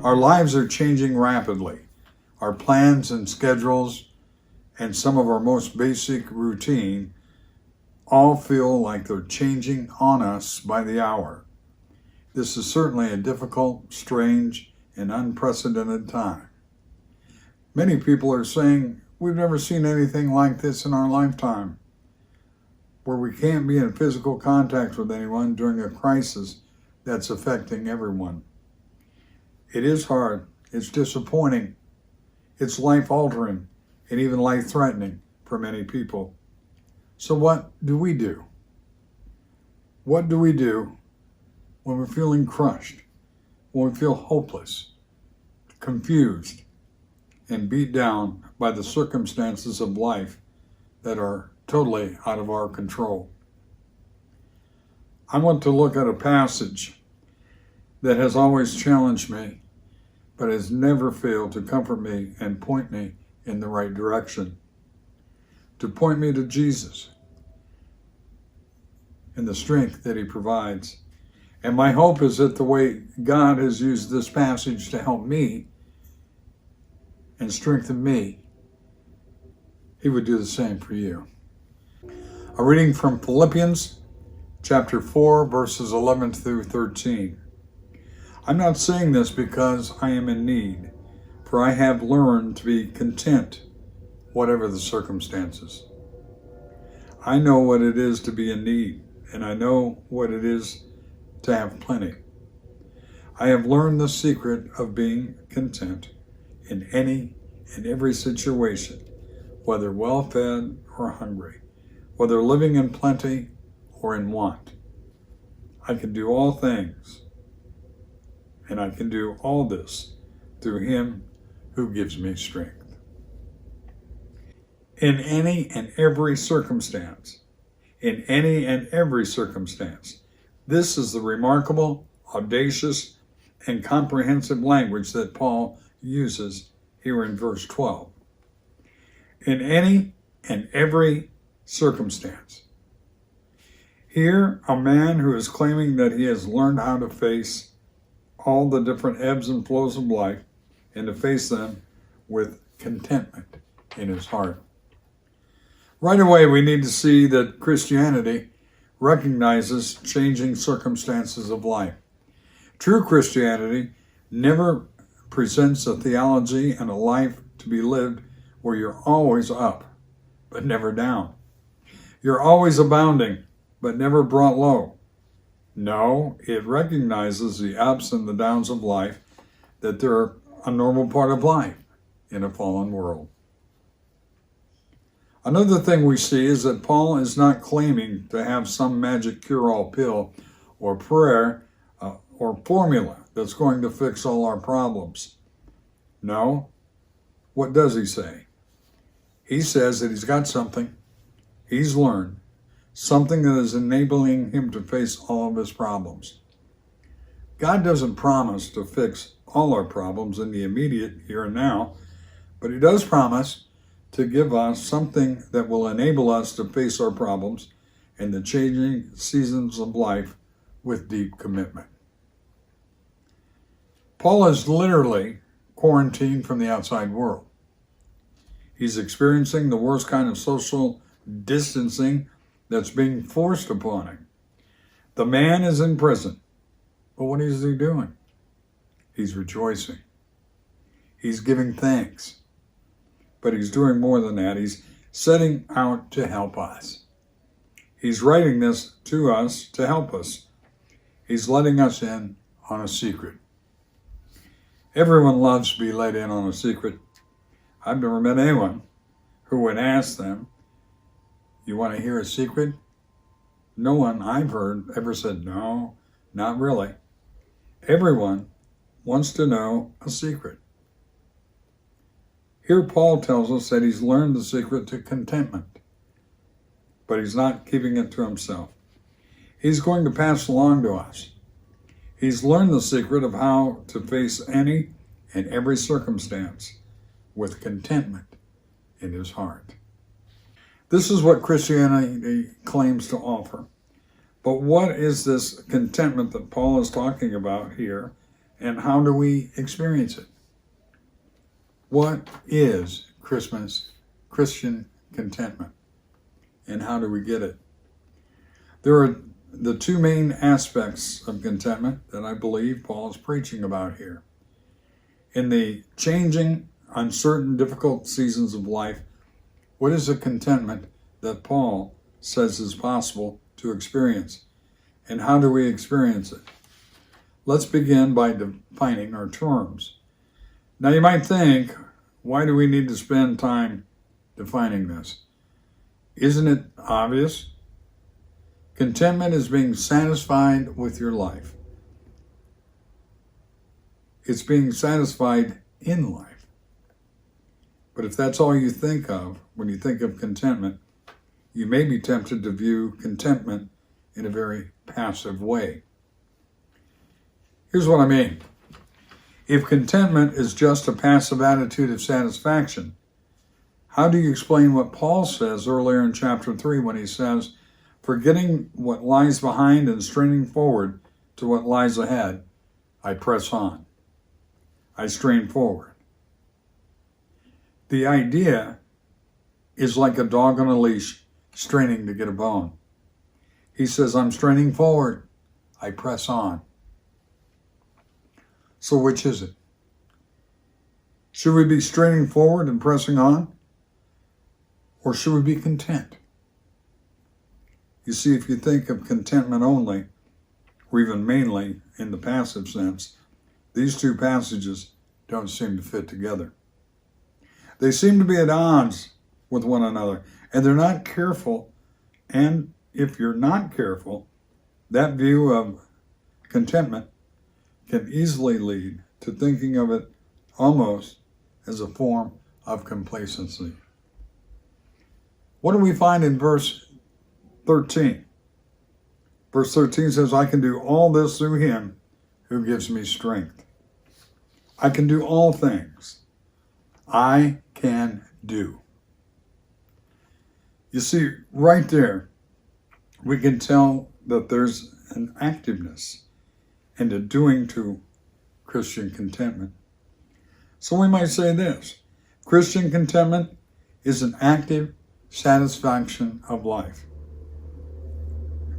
Our lives are changing rapidly. Our plans and schedules and some of our most basic routine all feel like they're changing on us by the hour. This is certainly a difficult, strange, and unprecedented time. Many people are saying, we've never seen anything like this in our lifetime, where we can't be in physical contact with anyone during a crisis that's affecting everyone. It is hard, it's disappointing, it's life-altering, and even life-threatening for many people. So what do we do? What do we do when we're feeling crushed, when we feel hopeless, confused, and beat down by the circumstances of life that are totally out of our control? I want to look at a passage that has always challenged me, but has never failed to comfort me and point me in the right direction, to point me to Jesus and the strength that he provides. And my hope is that the way God has used this passage to help me and strengthen me, he would do the same for you. A reading from Philippians chapter 4, verses 11 through 13. I'm not saying this because I am in need, for I have learned to be content, whatever the circumstances. I know what it is to be in need, and I know what it is to have plenty. I have learned the secret of being content in any and every situation, whether well-fed or hungry, whether living in plenty or in want. I can do all things, and I can do all this through him who gives me strength. In any and every circumstance, in any and every circumstance, this is the remarkable, audacious, and comprehensive language that Paul uses here in verse 12. In any and every circumstance. Here, a man who is claiming that he has learned how to face all the different ebbs and flows of life and to face them with contentment in his heart. Right away, we need to see that Christianity recognizes changing circumstances of life. True Christianity never presents a theology and a life to be lived where you're always up, but never down. You're always abounding, but never brought low. No, it recognizes the ups and the downs of life, that they're a normal part of life in a fallen world. Another thing we see is that Paul is not claiming to have some magic cure-all pill or prayer or formula that's going to fix all our problems. No. What does he say? He says that he's got something he's learned, something that is enabling him to face all of his problems. God doesn't promise to fix all our problems in the immediate here and now, but he does promise to give us something that will enable us to face our problems and the changing seasons of life with deep commitment. Paul is literally quarantined from the outside world. He's experiencing the worst kind of social distancing that's being forced upon him. The man is in prison, but what is he doing? He's rejoicing. He's giving thanks. But he's doing more than that. He's setting out to help us. He's writing this to us to help us. He's letting us in on a secret. Everyone loves to be let in on a secret. I've never met anyone who would ask them, "You want to hear a secret?" No one I've heard ever said, "No, not really." Everyone wants to know a secret. Here Paul tells us that he's learned the secret to contentment, but he's not keeping it to himself. He's going to pass along to us. He's learned the secret of how to face any and every circumstance with contentment in his heart. This is what Christianity claims to offer. But what is this contentment that Paul is talking about here And how do we experience it? What is Christian contentment? And how do we get it? There are the two main aspects of contentment that I believe Paul is preaching about here. In the changing, uncertain, difficult seasons of life, what is the contentment that Paul says is possible to experience? And how do we experience it? Let's begin by defining our terms. Now you might think, why do we need to spend time defining this? Isn't it obvious? Contentment is being satisfied with your life. It's being satisfied in life. But if that's all you think of when you think of contentment, you may be tempted to view contentment in a very passive way. Here's what I mean. If contentment is just a passive attitude of satisfaction, how do you explain what Paul says earlier in chapter 3 when he says, forgetting what lies behind and straining forward to what lies ahead, I press on. I strain forward. The idea is like a dog on a leash straining to get a bone. He says, I'm straining forward. I press on. So which is it? Should we be straining forward and pressing on? Or should we be content? You see, if you think of contentment only, or even mainly in the passive sense, these two passages don't seem to fit together. They seem to be at odds with one another, and they're not careful. And if you're not careful, that view of contentment can easily lead to thinking of it almost as a form of complacency. What do we find in verse 13? Verse 13 says, I can do all this through him who gives me strength. I can do all things. I can do. You see, right there, we can tell that there's an activeness and a doing to Christian contentment. So we might say this: Christian contentment is an active satisfaction of life.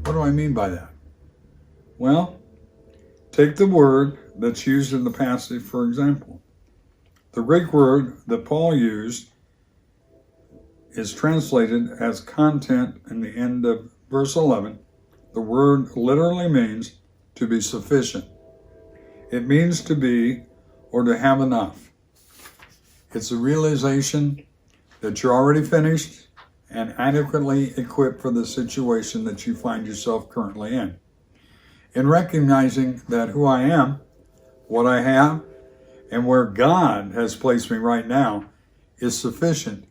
What do I mean by that? Well, take the word that's used in the passage, for example. The Greek word that Paul used is translated as content in the end of verse 11. The word literally means to be sufficient. It means to be or to have enough. It's a realization that you're already finished and adequately equipped for the situation that you find yourself currently in. In recognizing that who I am, what I have, and where God has placed me right now is sufficient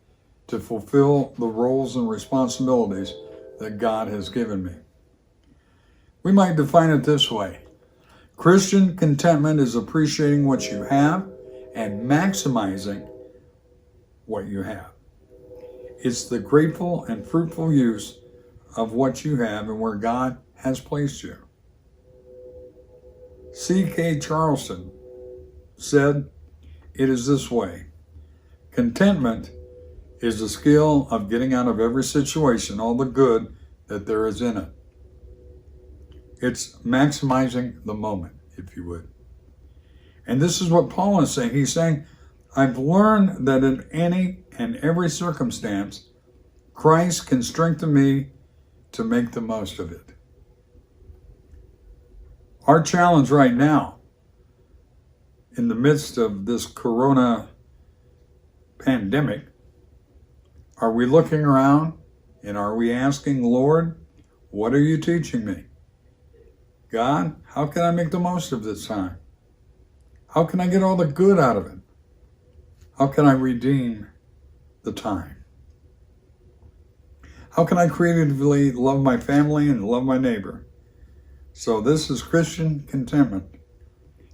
to fulfill the roles and responsibilities that God has given me. We might define it this way: Christian contentment is appreciating what you have and maximizing what you have. It's the grateful and fruitful use of what you have and where God has placed you. C.K. Charleston said, it is this way: contentment is the skill of getting out of every situation all the good that there is in it. It's maximizing the moment, if you would. And this is what Paul is saying. He's saying, I've learned that in any and every circumstance, Christ can strengthen me to make the most of it. Our challenge right now, in the midst of this corona pandemic, are we looking around and are we asking, Lord, what are you teaching me? God, how can I make the most of this time? How can I get all the good out of it? How can I redeem the time? How can I creatively love my family and love my neighbor? So this is Christian contentment.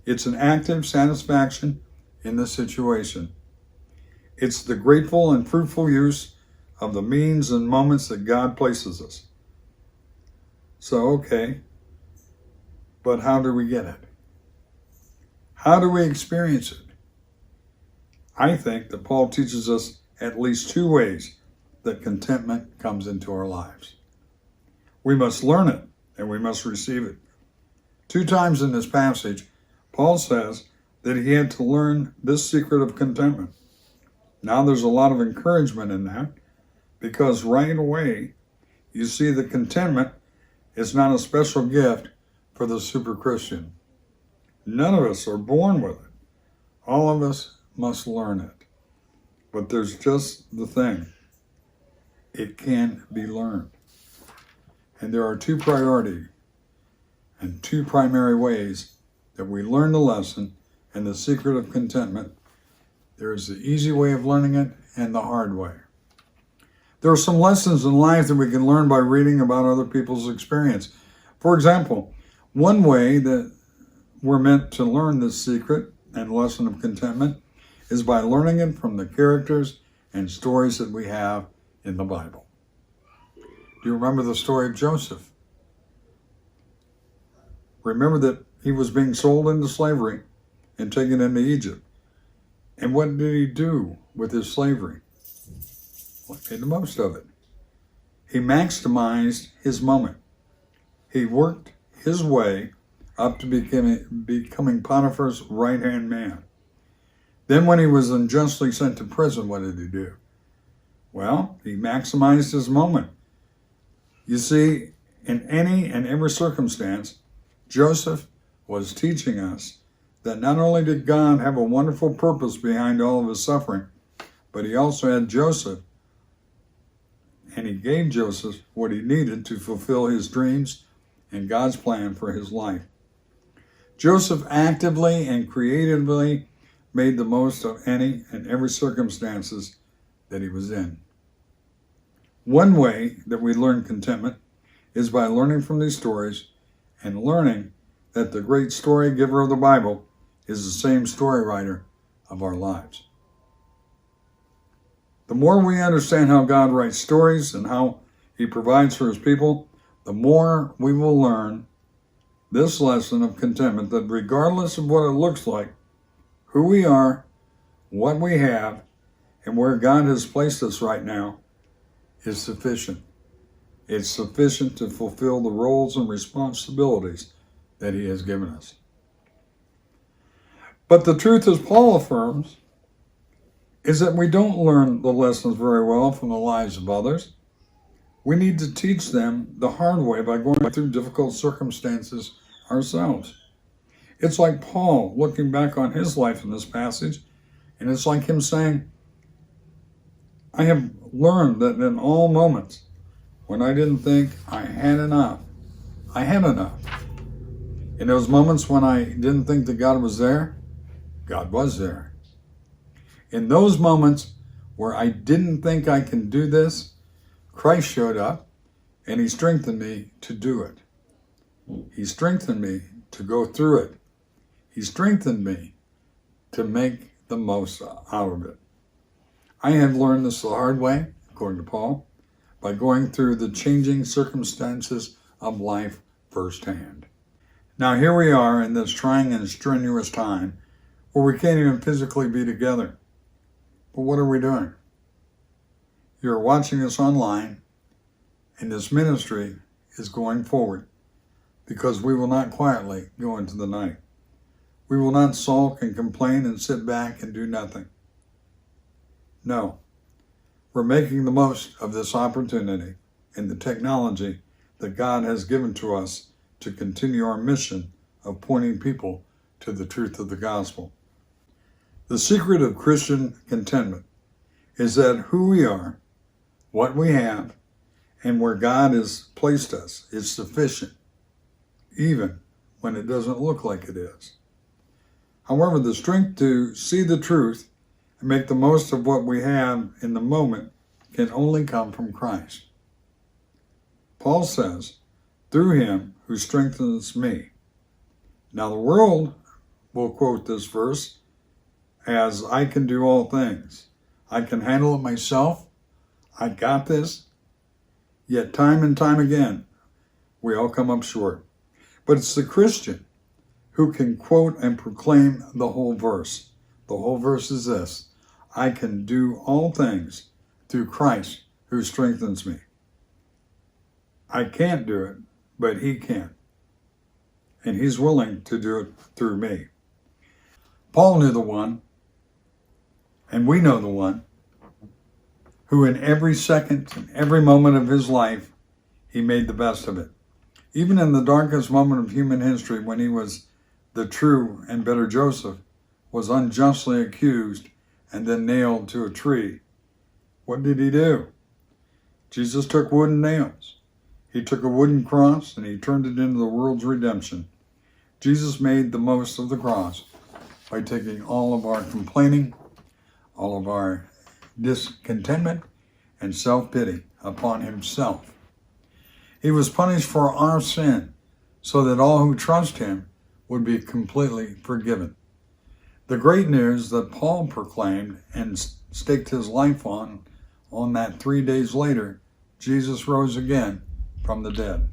It's an active satisfaction in the situation. It's the grateful and fruitful use of the means and moments that God places us. So, okay, but how do we get it? How do we experience it? I think that Paul teaches us at least two ways that contentment comes into our lives. We must learn it and we must receive it. 2 times in this passage, Paul says that he had to learn this secret of contentment. Now there's a lot of encouragement in that, because right away you see that contentment is not a special gift for the super Christian. None of us are born with it. All of us must learn it. But there's just the thing. It can be learned. And there are 2 priorities and 2 primary ways that we learn the lesson and the secret of contentment. There is the easy way of learning it and the hard way. There are some lessons in life that we can learn by reading about other people's experience. For example, one way that we're meant to learn this secret and lesson of contentment is by learning it from the characters and stories that we have in the Bible. Do you remember the story of Joseph? Remember that he was being sold into slavery and taken into Egypt. And what did he do with his slavery? Well, he made the most of it. He maximized his moment. He worked his way up to becoming Potiphar's right-hand man. Then when he was unjustly sent to prison, what did he do? Well, he maximized his moment. You see, in any and every circumstance, Joseph was teaching us that not only did God have a wonderful purpose behind all of his suffering, but he also had Joseph, and he gave Joseph what he needed to fulfill his dreams and God's plan for his life. Joseph actively and creatively made the most of any and every circumstances that he was in. One way that we learn contentment is by learning from these stories and learning that the great story giver of the Bible is the same story writer of our lives. The more we understand how God writes stories and how he provides for his people, the more we will learn this lesson of contentment, that regardless of what it looks like, who we are, what we have, and where God has placed us right now is sufficient. It's sufficient to fulfill the roles and responsibilities that he has given us. But the truth, as Paul affirms, is that we don't learn the lessons very well from the lives of others. We need to teach them the hard way by going through difficult circumstances ourselves. It's like Paul looking back on his life in this passage, and it's like him saying, I have learned that in all moments, when I didn't think I had enough, I had enough. In those moments when I didn't think that God was there, God was there. In those moments where I didn't think I can do this, Christ showed up and he strengthened me to do it. He strengthened me to go through it. He strengthened me to make the most out of it. I had learned this the hard way, according to Paul, by going through the changing circumstances of life firsthand. Now here we are in this trying and strenuous time where we can't even physically be together. But what are we doing? You're watching us online, and this ministry is going forward because we will not quietly go into the night. We will not sulk and complain and sit back and do nothing. No, we're making the most of this opportunity and the technology that God has given to us to continue our mission of pointing people to the truth of the gospel. The secret of Christian contentment is that who we are, what we have, and where God has placed us is sufficient, even when it doesn't look like it is. However, the strength to see the truth and make the most of what we have in the moment can only come from Christ. Paul says, through him who strengthens me. Now the world will quote this verse as, I can do all things. I can handle it myself. I got this. Yet time and time again, we all come up short. But it's the Christian who can quote and proclaim the whole verse. The whole verse is this: I can do all things through Christ who strengthens me. I can't do it, but he can. And he's willing to do it through me. Paul knew the one, and we know the one, who in every second and every moment of his life, he made the best of it. Even in the darkest moment of human history, when he was the true and better Joseph, was unjustly accused and then nailed to a tree, what did he do? Jesus took wooden nails. He took a wooden cross and he turned it into the world's redemption. Jesus made the most of the cross by taking all of our complaining, all of our discontentment and self-pity upon himself. He was punished for our sin so that all who trust him would be completely forgiven. The great news that Paul proclaimed and staked his life on that 3 days later, Jesus rose again from the dead.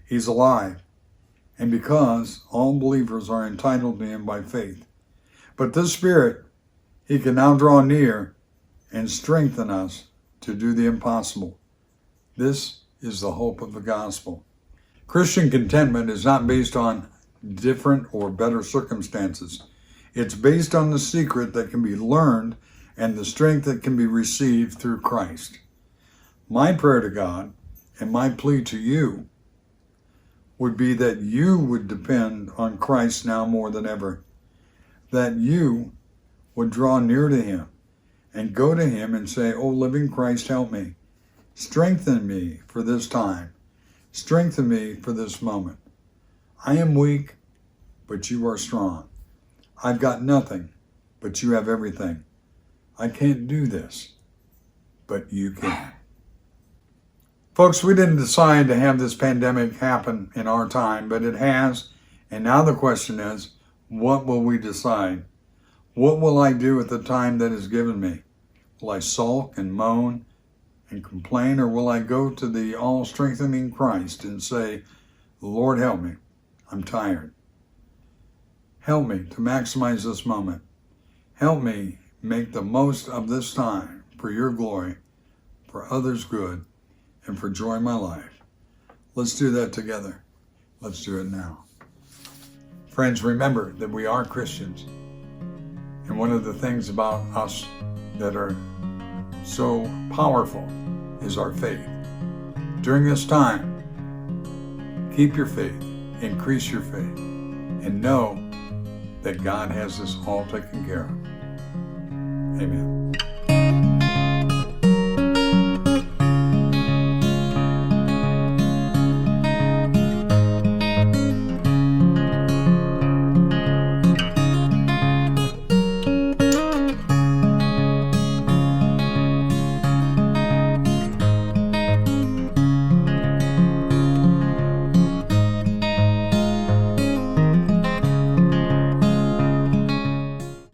He's alive, and because all believers are entitled to him by faith. But this Spirit, he can now draw near and strengthen us to do the impossible. This is the hope of the gospel. Christian contentment is not based on different or better circumstances. It's based on the secret that can be learned and the strength that can be received through Christ. My prayer to God and my plea to you would be that you would depend on Christ now more than ever, that you would draw near to him and go to him and say, "Oh, living Christ, help me. Strengthen me for this time. Strengthen me for this moment. I am weak, but you are strong. I've got nothing, but you have everything. I can't do this, but you can." Folks, we didn't decide to have this pandemic happen in our time, but it has. And now the question is, what will we decide? What will I do at the time that is given me? Will I sulk and moan and complain, or will I go to the all-strengthening Christ and say, "Lord, help me. I'm tired. Help me to maximize this moment. Help me make the most of this time for your glory, for others' good, and for joy in my life." Let's do that together. Let's do it now. Friends, remember that we are Christians. And one of the things about us that are so powerful is our faith. During this time, keep your faith, increase your faith, and know that God has this all taken care of. Amen.